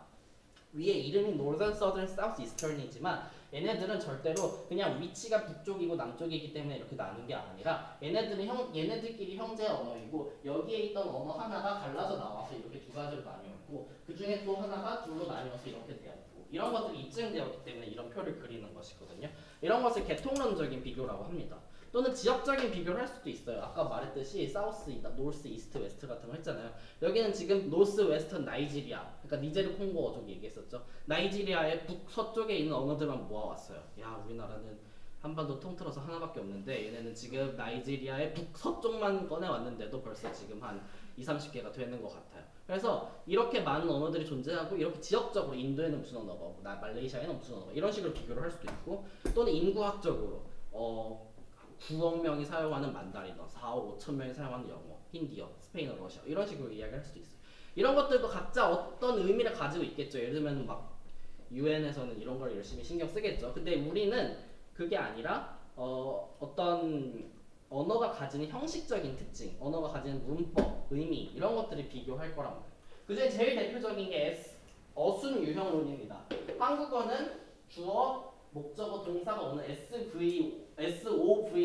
위에 이름이 Northern, Southern, South, Eastern이지만 얘네들은 절대로 그냥 위치가 북쪽이고 남쪽이기 때문에 이렇게 나눈 게 아니라 얘네들끼리 형제 언어이고 여기에 있던 언어 하나가 갈라져 나와서 이렇게 두 가지로 나뉘었고 그 중에 또 하나가 둘로 나뉘어서 이렇게 되었고 이런 것들이 입증되었기 때문에 이런 표를 그리는 것이거든요. 이런 것을 계통론적인 비교라고 합니다. 또는 지역적인 비교를 할 수도 있어요. 아까 말했듯이 사우스, 노스, 이스트, 웨스트 같은 거 했잖아요. 여기는 지금 노스, 웨스트, 나이지리아 그러니까 니제르 콩고 어족 얘기했었죠. 나이지리아의 북서쪽에 있는 언어들만 모아왔어요. 야 우리나라는 한반도 통틀어서 하나밖에 없는데 얘네는 지금 나이지리아의 북서쪽만 꺼내왔는데도 벌써 지금 한 20, 30개가 되는 것 같아요. 그래서 이렇게 많은 언어들이 존재하고 이렇게 지역적으로 인도에는 무슨 언어가 없고 말레이시아에는 무슨 언어가 이런 식으로 비교를 할 수도 있고 또는 인구학적으로 9억 명이 사용하는 만다린어, 4억 5천 명이 사용하는 영어, 힌디어, 스페인어, 러시아 이런 식으로 이야기를 할 수도 있어요. 이런 것들도 각자 어떤 의미를 가지고 있겠죠. 예를 들면 막 UN에서는 이런 걸 열심히 신경 쓰겠죠. 근데 우리는 그게 아니라 어떤 언어가 가지는 형식적인 특징, 언어가 가지는 문법, 의미 이런 것들을 비교할 거란 말이에요. 그중에 제일 대표적인 게 어순 유형론입니다. 한국어는 주어, 목적어, 동사가 오는 SOV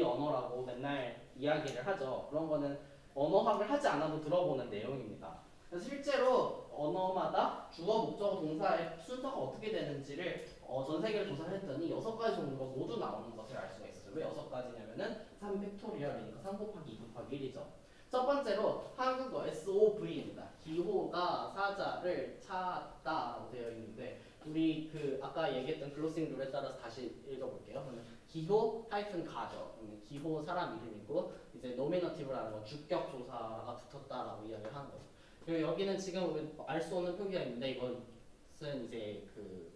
언어라고 맨날 이야기를 하죠. 그런 거는 언어학을 하지 않아도 들어보는 내용입니다. 그래서 실제로 언어마다 주어, 목적어, 동사의 순서가 어떻게 되는지를 전 세계를 조사를 했더니 6가지 정도가 모두 나오는 것을 알 수가 있어요. 왜 6가지냐면은 3팩토리얼이니까 3 곱하기 2 곱하기 1이죠. 첫 번째로 한국어 SOV입니다. 기호가 사자를 찾다라고 되어 있는데 우리 그 아까 얘기했던 글로싱 룰에 따라서 다시 읽어볼게요. 그러면 기호 하이픈 가죠. 기호 사람 이름이고 이제 노미너티브라는 건 주격 조사가 붙었다라고 이야기를 하는 거죠. 그리고 여기는 지금 알 수 없는 표기가 있는데 이것은 이제 그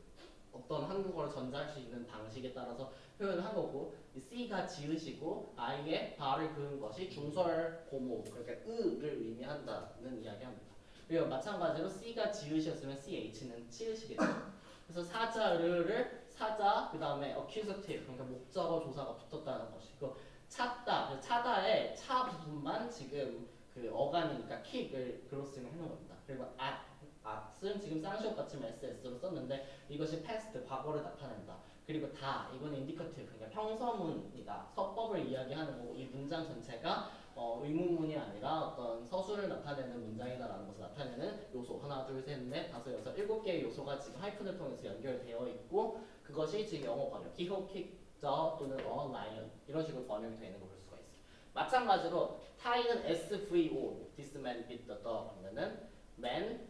어떤 한국어를 전달할 수 있는 방식에 따라서 표현을 한 거고 C가 지으시고 I에 발을 그은 것이 중설 고모 그러니까 으를 의미한다는 이야기합니다. 그리고 마찬가지로 C가 지으셨으면 CH는 치으시겠죠. 그래서 사자를 사자 그 다음에 accusative 그러니까 목적어 조사가 붙었다는 것이고 찾다 차다의 차 부분만 지금 그 어간이니까 kick을 글로싱을 해놓은 겁니다. 그리고 at은 지금 쌍시옷 받침 SS로 썼는데 이것이 past 과거를 나타낸다. 그리고 다 이거는 indicative 그러니까 평서문이다. 서법을 이야기하는 거고 이 문장 전체가 의문문이 아니라 어떤 서술을 나타내는 문장이다라는 것을 나타내는 요소 하나 둘 셋 넷 다섯 여섯 7개의 요소가 지금 하이픈을 통해서 연결되어 있고 그것이 지금 영어 번역 기호 킥저 또는 lion 이런 식으로 번역이 되는 걸 볼 수가 있어요. 마찬가지로 타이는 SVO this man beat the dog 그러면은 man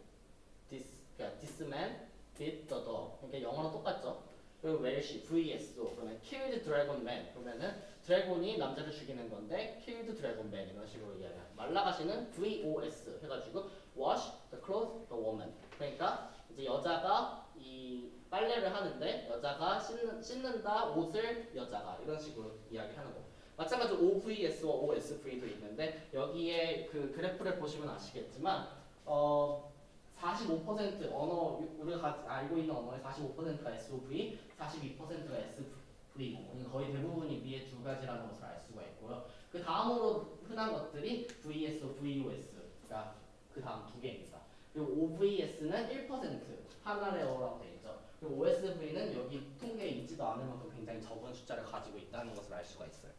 this man beat the dog 그러니까 영어랑 똑같죠. 그리고 웰시 VSO 그러면 killed dragon man 그러면은 드래곤이 남자를 죽이는 건데 killed dragon man 이런 식으로 이야기해요. 말라가시는 VOS 해가지고 wash the clothes the woman 그러니까 이제 여자가 이 빨래를 하는데 여자가 씻는다 옷을 여자가 이런 식으로 이야기하는 거. 마찬가지로 OVS와 OSV도 있는데 여기에 그 그래프를 보시면 아시겠지만 45% 언어 우리가 알고 있는 언어의 45%가 SOV, 42%가 SVO. 거의 대부분이 위에 두 가지라는 것을 알 수가 있고요. 그 다음으로 흔한 것들이 VS, VOS가 그 다음 두 개입니다. 그리고 OVS는 1% 하나의 어라고 되어 있죠. 그리고 OSV는 여기 통계에 있지도 않을 만큼 굉장히 적은 숫자를 가지고 있다는 것을 알 수가 있어요.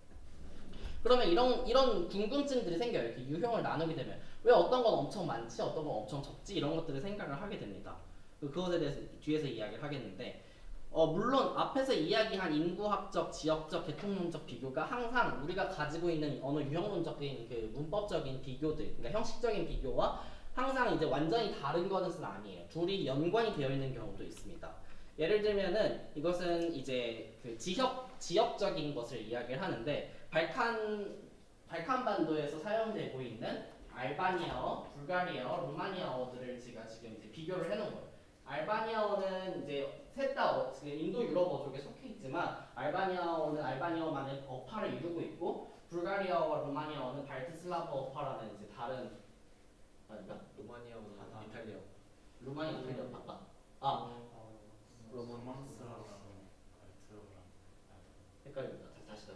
그러면 이런 궁금증들이 생겨요. 이렇게 유형을 나누게 되면 왜 어떤 건 엄청 많지, 어떤 건 엄청 적지 이런 것들을 생각을 하게 됩니다. 그것에 대해서 뒤에서 이야기를 하겠는데 물론 앞에서 이야기한 인구학적, 지역적, 계통론적 비교가 항상 우리가 가지고 있는 언어 유형론적인 그 문법적인 비교들, 그러니까 형식적인 비교와 항상 이제 완전히 다른 것은 아니에요. 둘이 연관이 되어 있는 경우도 있습니다. 예를 들면은 이것은 이제 그 지역적인 것을 이야기를 하는데 발칸반도에서 사용되고 있는 알바니아어, 불가리아어, 루마니아어들을 제가 지금 이제 비교를 해놓은 거예요. 알바니아어는 이제 셋 다 인도 유럽어 쪽에 속해 있지만 알바니아어는 알바니아어만의 어파를 이루고 있고 불가리아어와 루마니아어는 발트슬라브 어파라는 이제 다른 아닌가? 로마니아보다 이탈리아. 루마니아 이탈리아 바꿔? 헷갈립니다. 다시.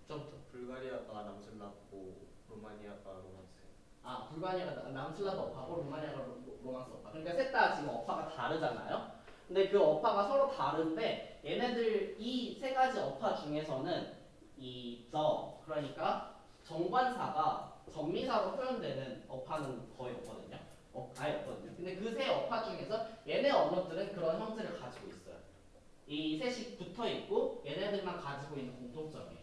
좀부터. 불가리아가 남슬랍고 로마니아가 로만스. 불가리아가 남슬라브 어파고 루마니아가 로만스 어파. 그러니까 셋 다 지금 어파가 다르잖아요. 근데 그 어파가 서로 다른데 얘네들 이 세 가지 어파 중에서는 이 그러니까 정관사가 전미사로 표현되는 어파는 거의 없거든요. 아예 없거든요. 근데 그 세 어파 중에서 얘네 언어들은 그런 형태를 가지고 있어요. 이 셋이 붙어 있고 얘네들만 가지고 있는 공통점이에요.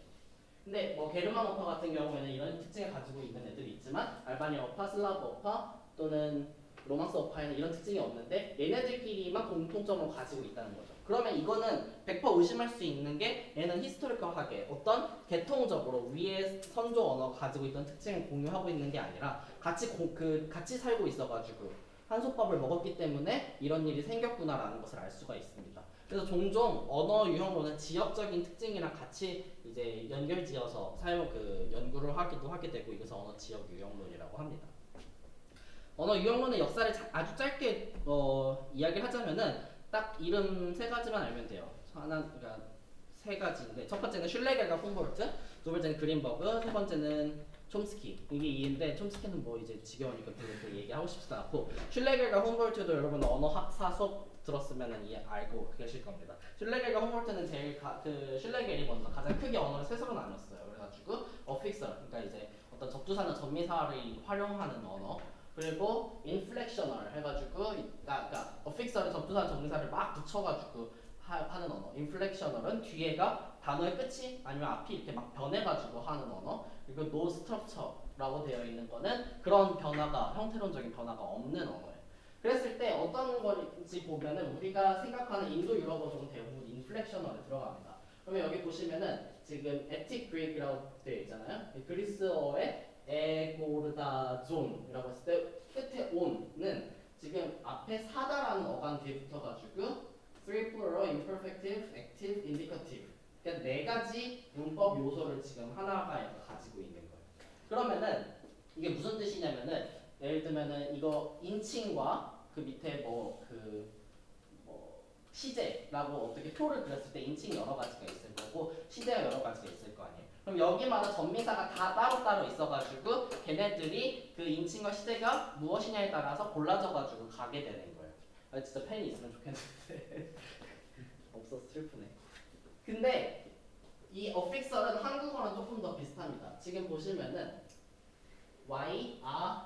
근데 뭐 게르만 어파 같은 경우에는 이런 특징을 가지고 있는 애들이 있지만 알바니아 어파, 슬라브 어파 또는 로망스 어파에는 이런 특징이 없는데 얘네들끼리만 공통점을 가지고 있다는 거죠. 그러면 이거는 100% 의심할 수 있는 게 얘는 히스토리컬하게 어떤 계통적으로 위에 선조 언어가 가지고 있던 특징을 공유하고 있는 게 아니라 같이 살고 있어가지고 한솥밥을 먹었기 때문에 이런 일이 생겼구나라는 것을 알 수가 있습니다. 그래서 종종 언어 유형론은 지역적인 특징이랑 같이 이제 연결지어서 연구를 하게 되고 이것을 언어 지역 유형론이라고 합니다. 언어 유형론의 역사를 아주 짧게 이야기를 하자면은 딱 이름 세 가지만 알면 돼요. 그러니까 세 가지인데 첫 번째는 슐레겔과 훔볼트, 두 번째는 그린버그, 세 번째는 촘스키. 이게 이인데 촘스키는 뭐 이제 지겨우니까 별로 얘기하고 싶지도 않고 슐레겔과 훔볼트도 여러분 언어 학사 수업 들었으면 알고 계실 겁니다. 슐레겔과 훔볼트는 슐레겔이 먼저 가장 크게 언어를 셋으로 나눴어요. 그래가지고 어픽설, 그러니까 이제 어떤 접두사나 전미사를 활용하는 언어. 그리고 인플렉셔널 해가지고 그러니까 어픽설은 접두사 전미사를 막 붙여가지고 하는 언어. 인플렉셔널은 뒤에가 단어의 끝이 아니면 앞이 이렇게 막 변해가지고 하는 언어. 그리고 노 스트럭처라고 되어 있는 거는 그런 변화가 형태론적인 변화가 없는 언어예요. 그랬을 때 어떤 건지 보면은 우리가 생각하는 인도 유럽어종은 대부분 인플렉셔널에 들어갑니다. 그러면 여기 보시면은 지금 에틱 그릭이라고 되어 있잖아요. 그리스어의 에고르다존이라고 했을 때 끝에 온은 지금 앞에 사다라는 어간 뒤에 붙어가지고 three plural, imperfective, active, indicative. 그러니까 네 가지 문법 요소를 지금 하나가 가지고 있는 거예요. 그러면은 이게 무슨 뜻이냐면은 예를 들면은 이거 인칭과 그 밑에 시제라고 어떻게 표를 그렸을 때 인칭이 여러 가지가 있을 거고 시제가 여러 가지가 있을 거 아니에요. 그럼 여기마다 전미사가 다 따로따로 있어가지고 걔네들이 그 인칭과 시제가 무엇이냐에 따라서 골라져가지고 가게 되는 거예요. 아, 진짜 펜이 있으면 좋겠는데 없어서 슬프네. 근데 이 어픽설은 한국어랑 조금 더 비슷합니다. 지금 보시면은 Y, A,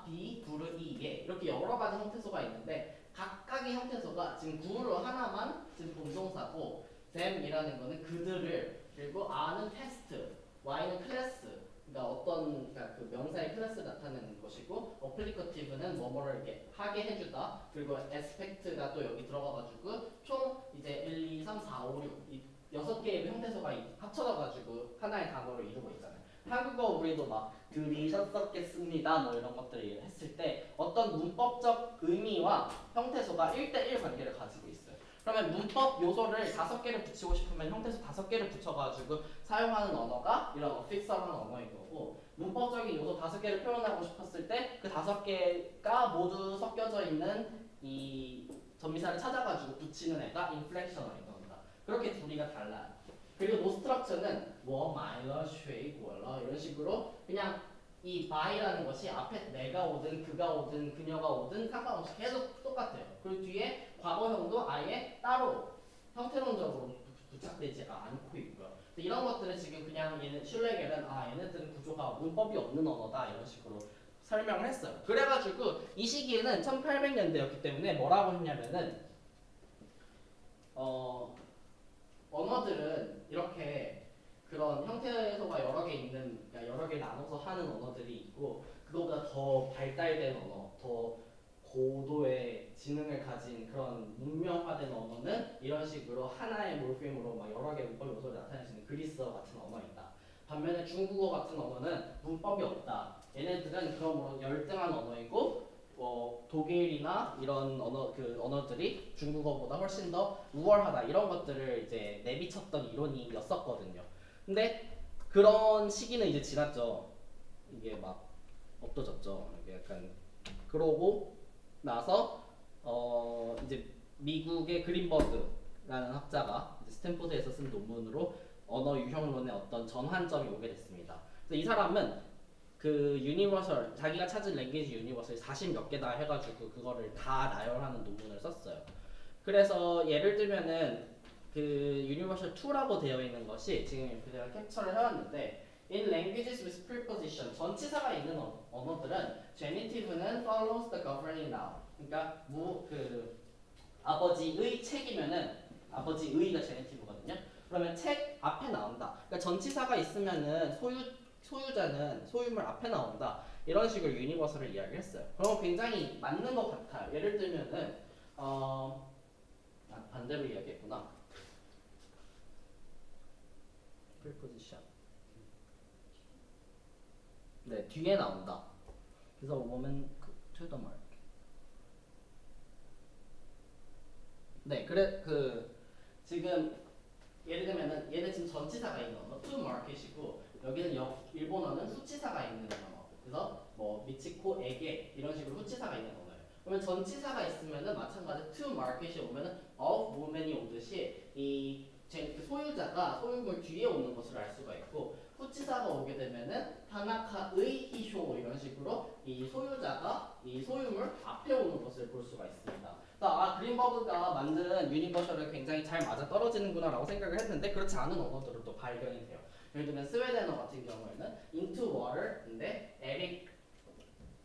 B, 부르, 이에 이렇게 여러 가지 형태소가 있는데 각각의 형태소가 지금 구로 하나만 지금 본동사고 them이라는 거는 그들을, 그리고 A는 테스트, Y는 클래스, 그러니까 그 명사의 클래스를 나타내는 것이고 어플리커티브는 뭐뭐를 이렇게 하게 해주다, 그리고 aspect가 또 여기 들어가가지고 총 이제 1, 2, 3, 4, 5, 6 이 6개의 형태소가 합쳐져가지고 하나의 단어를 이루고 있잖아요. 한국어 우리도 막 들으셨었겠습니다 뭐 이런 것들을 했을 때 어떤 문법적 의미와 형태소가 1대1 관계를 가지고 있어요. 그러면 문법 요소를 5개를 붙이고 싶으면 형태소 5개를 붙여가지고 사용하는 언어가 이런 어픽설한 언어인 거고, 문법적인 요소 5개를 표현하고 싶었을 때 그 5개가 모두 섞여져 있는 이 전미사를 찾아가지고 붙이는 애가 인플렉셔널인 겁니다. 그렇게 둘이가 달라요. 그리고 노스트럭처는 뭐 마이너, 쉐이, 월러 이런 식으로 그냥 이 by라는 것이 앞에 내가 오든 그가 오든 그녀가 오든 상관없이 계속 똑같아요. 그리고 뒤에 과거형도 아예 따로 형태론적으로 부착되지가 않고 있고요. 이런 것들은 지금 그냥 슐레겔은 얘네들은 구조가 문법이 없는 언어다 이런 식으로 설명을 했어요. 그래가지고 이 시기에는 1800년대였기 때문에 뭐라고 했냐면은 언어들은 이렇게 그런 형태소가 여러 개 있는, 그러니까 여러 개 나눠서 하는 언어들이 있고, 그거보다 더 발달된 언어, 더 고도의 지능을 가진 그런 문명화된 언어는 이런 식으로 하나의 몰피임으로 막 여러 개의 문법 요소를 나타낼 수 있는 그리스어 같은 언어이다. 반면에 중국어 같은 언어는 문법이 없다. 얘네들은 그러므로 열등한 언어이고 독일이나 이런 언어들이 중국어보다 훨씬 더 우월하다 이런 것들을 이제 내비쳤던 이론이었었거든요. 근데 그런 시기는 이제 지났죠. 이게 막 없어졌죠. 이게 약간 그러고 나서 이제 미국의 그린버그라는 학자가 이제 스탠포드에서 쓴 논문으로 언어 유형론의 어떤 전환점이 오게 됐습니다. 그래서 이 사람은 그 유니버설, 자기가 찾은 랭귀지 유니버설 40몇 개다 해가지고 그거를 다 나열하는 논문을 썼어요. 그래서 예를 들면은 그 유니버설 2라고 되어 있는 것이 지금 제가 캡처를 해왔는데 In languages with preposition, 전치사가 있는 언어들은 genitive는 follows the governing noun. 그러니까 아버지의 책이면은 아버지의가 genitive거든요. 그러면 책 앞에 나온다. 그러니까 전치사가 있으면은 소유자는 소유물 앞에 나온다. 이런 식으로 유니버설을 이야기했어요. 그럼 굉장히 맞는 것 같아요. 예를 들면은 반대로 이야기했구나. preposition. 네, 뒤에 나온다. 그래서 woman to the mark. 네, 그래 지금 예를 들면은 얘는 지금 전치사가 있는 언어 to market이고 여기는 일본어는 후치사가 있는 언어. 그래서 뭐 미치코에게 이런 식으로 후치사가 있는 언어예요. 그러면 전치사가 있으면은 마찬가지 to market이 오면은 of woman이 오듯이 그 소유자가 소유물 뒤에 오는 것을 알 수가 있고 후치사가 오게 되면은 타나카의 히쇼 이런 식으로 이 소유자가 이 소유물 앞에 오는 것을 볼 수가 있습니다. 그린버그가 만든 유니버셜에 굉장히 잘 맞아 떨어지는구나라고 생각을 했는데 그렇지 않은 언어들은 또 발견이 돼요. 예를 들면 스웨덴어 같은 경우에는 into water인데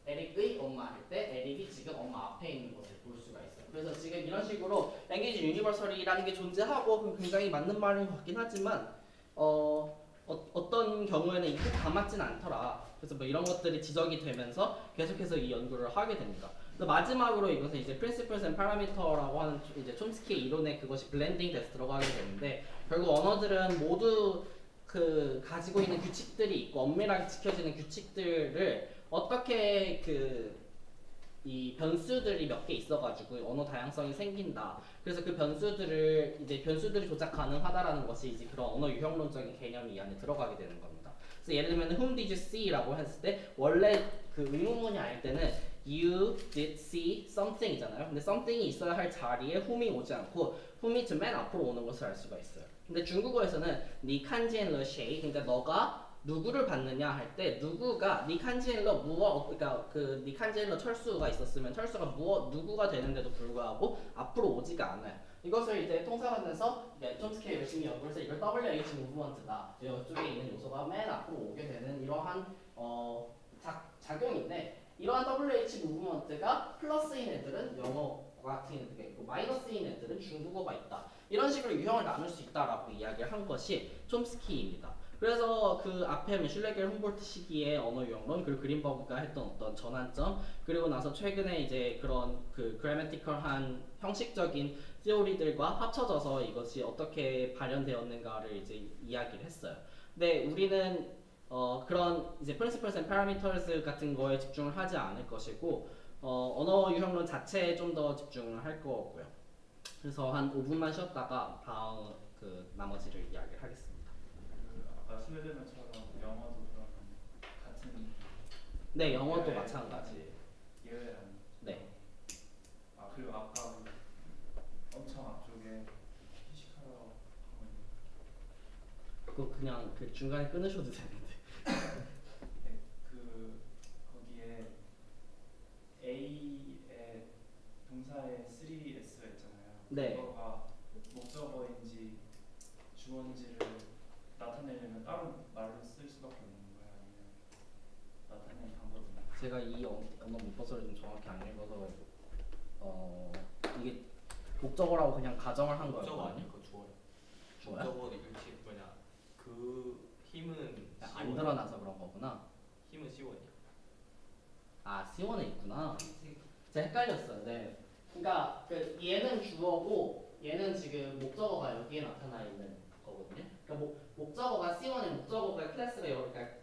에릭의 엄마 할 때 에릭이 지금 엄마 앞에 있는 것을 볼 수가 있어요. 그래서 지금 이런 식으로 랭귀지 유니버설이라는 게 존재하고 굉장히 맞는 말인 것 같긴 하지만 어떤 경우에는 이게 다 맞진 않더라. 그래서 뭐 이런 것들이 지적이 되면서 계속해서 이 연구를 하게 됩니다. 마지막으로 이것은 이제 Principles and Parameter라고 하는 이제 촘스키의 이론에 그것이 블렌딩 돼서 들어가게 되는데 결국 언어들은 모두 가지고 있는 규칙들이 있고 엄밀하게 지켜지는 규칙들을 어떻게 이 변수들이 몇 개 있어가지고 언어 다양성이 생긴다. 그래서 그 변수들이 조작 가능하다라는 것이 이제 그런 언어 유형론적인 개념이 이 안에 들어가게 되는 겁니다. 그래서 예를 들면 whom did you see라고 했을 때 원래 그 의문문이 아닐 때는 you did see something이잖아요. 근데 something이 있어야 할 자리에 whom이 오지 않고 whom이 맨 앞으로 오는 것을 알 수가 있어요. 근데 중국어에서는 니 칸지엔 러쉐이 그러니까 너가 누구를 받느냐 할 때 누구가 니칸지엘러 그러니까 그 니칸지엘러 철수가 있었으면 철수가 누구가 되는데도 불구하고 앞으로 오지가 않아요. 이것을 이제 통사관에서 촘스키 열심히 연구해서 이걸 WH 무브먼트다. 이쪽에 있는 요소가 맨 앞으로 오게 되는 이러한 작용인데 이러한 WH 무브먼트가 플러스인 애들은 영어 같은 애들이 있고 마이너스인 애들은 중국어가 있다. 이런 식으로 유형을 나눌 수 있다라고 이야기를 한 것이 촘스키입니다. 그래서 그 앞에 슐레겔 훔볼트 시기의 언어 유형론 그리고 그린버그가 했던 어떤 전환점 그리고 나서 최근에 이제 그런 그래머티컬한 형식적인 티오리들과 합쳐져서 이것이 어떻게 발현되었는가를 이제 이야기를 했어요. 근데 우리는 그런 이제 Principles and Parameters 같은 거에 집중을 하지 않을 것이고 언어 유형론 자체에 좀 더 집중을 할 거고요. 그래서 한 5분만 쉬었다가 다음 나머지를 이야기를 하겠습니다. 아까 스웨덴어처럼 영어도 그러면 같은 네, 영어도 마찬가지. 예외라는. 네. 그리고 아까 엄청 앞쪽에 피지컬하고 그거 그냥 중간에 끊으셔도 되는데. 네, 거기에 A의 동사에 3S가 있잖아요. 네. 그거가 목적어인지 주어인지를 나타내려면 따로 말을 쓸 수밖에 없는 거예요? 아니면 나타내는 방법이 있나요? 제가 이 언어 문법서를 좀 정확히 안 읽어서 이게 목적어라고 그냥 가정을 한 목적어 거예요. 아니야? 그거 주어야. 주어야? 목적어 일치 뭐냐? 그 힘은 안 드러나서 그런 거구나. 힘은 C1이야. 아, C1에 있구나. 제가 헷갈렸어요. 네. 그러니까 얘는 주어고 얘는 지금 목적어가 여기에 나타나 있는 거거든요. 그러니까 목적어가 C1의 목적어가 클래스가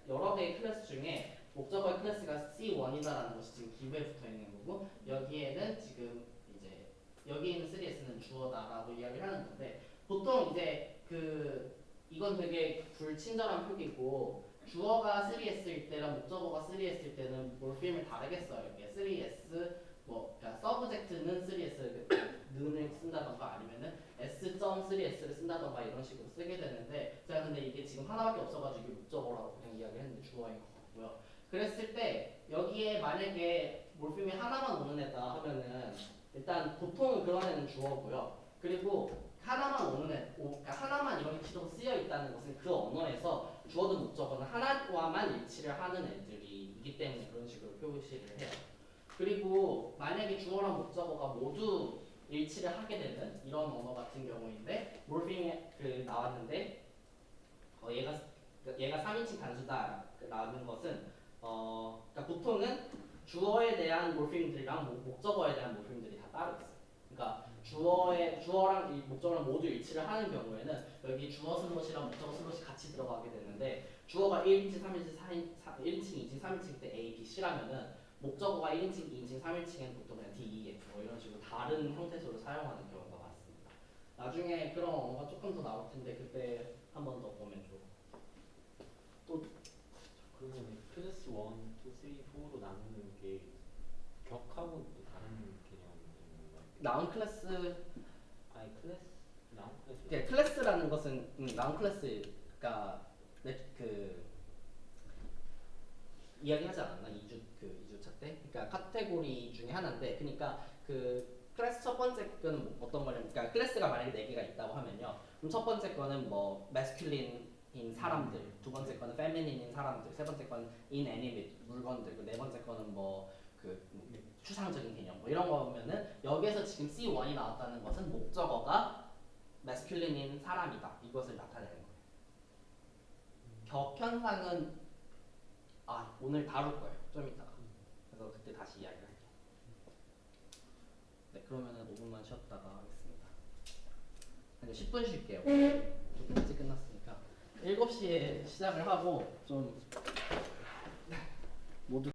여러 개의 클래스 중에 목적어의 클래스가 C1이다라는 것이 지금 기브에 붙어 있는 거고 여기에는 지금 이제 여기 있는 3S는 주어다라고 이야기를 하는 건데 보통 이제 이건 되게 불친절한 표기고 주어가 3S일 때랑 목적어가 3S일 때는 몰피임을 다르게 써요. 이게 3S 그러니까 서브젝트는 3S 는을 쓴다던가 아니면은 S.3S를 쓴다던가 이런 식으로 쓰게 되는데 제가 근데 이게 지금 하나밖에 없어가지고 이게 목적어라고 그냥 이야기를 했는데 주어인 것 같고요. 그랬을 때 여기에 만약에 몰피임이 하나만 오는 애다 하면은 일단 보통은 그런 애는 주어고요. 그리고 하나만 오는 그러니까 하나만 이런 기록 쓰여 있다는 것은 그 언어에서 주어든 목적어는 하나와만 일치를 하는 애들이기 때문에 그런 식으로 표시를 해요. 그리고 만약에 주어랑 목적어가 모두 일치를 하게 되는 이런 언어 같은 경우인데 몰피임이 나왔는데 얘가 3인칭 단수다라는 것은 그러니까 보통은 주어에 대한 몰피임들이랑 목적어에 대한 몰피임들이 다 따로 있어요. 그러니까 주어랑 이 목적어랑 모두 일치를 하는 경우에는 여기 주어 슬롯이랑 목적어 슬롯이 같이 들어가게 되는데 주어가 1인칭, 3인칭, 1인칭, 2인칭, 3인칭 때 A, B, C라면은 목적어가 1인칭, 2인칭, 3인칭은 보통 그냥 D, E, F 이런 식으로 다른 형태소를 사용하는 경우가 많습니다. 나중에 그런 언어가 조금 더 나올 텐데 그때 한 번 더 보면 좋을 것 같아요. 그러면 클래스 1, 2, 3, 4로 나누는 게 격하고는 또 다른 개념인 건가요? 나운 클래스 아니 클래스 나온 클래스 그 클래스라는 것은 나운 클래스가 그 이야기하지 않았나 2주차 때? 그러니까 카테고리 중에 하나인데, 그러니까 그 클래스 첫 번째 거는 뭐 어떤 거냐면, 그러니까 클래스가 만약에 4개가 있다고 하면요. 그럼 첫 번째 거는 뭐 masculine인 사람들, 두 번째 거는 feminine인 사람들, 세 번째 거는 inanimate 물건들, 네 번째 거는 뭐 추상적인 개념 뭐 이런 거면은 여기에서 지금 C1이 나왔다는 것은 목적어가 masculine인 사람이다 이것을 나타내는 거예요. 격현상은 오늘 다룰 거예요. 좀 이따가. 그래서 그때 다시 이야기를 할게요. 네, 그러면은 5분만 쉬었다가 하겠습니다. 이제 10분 쉴게요. 좀 일찍 끝났으니까 7시에 시작을 하고 좀 모두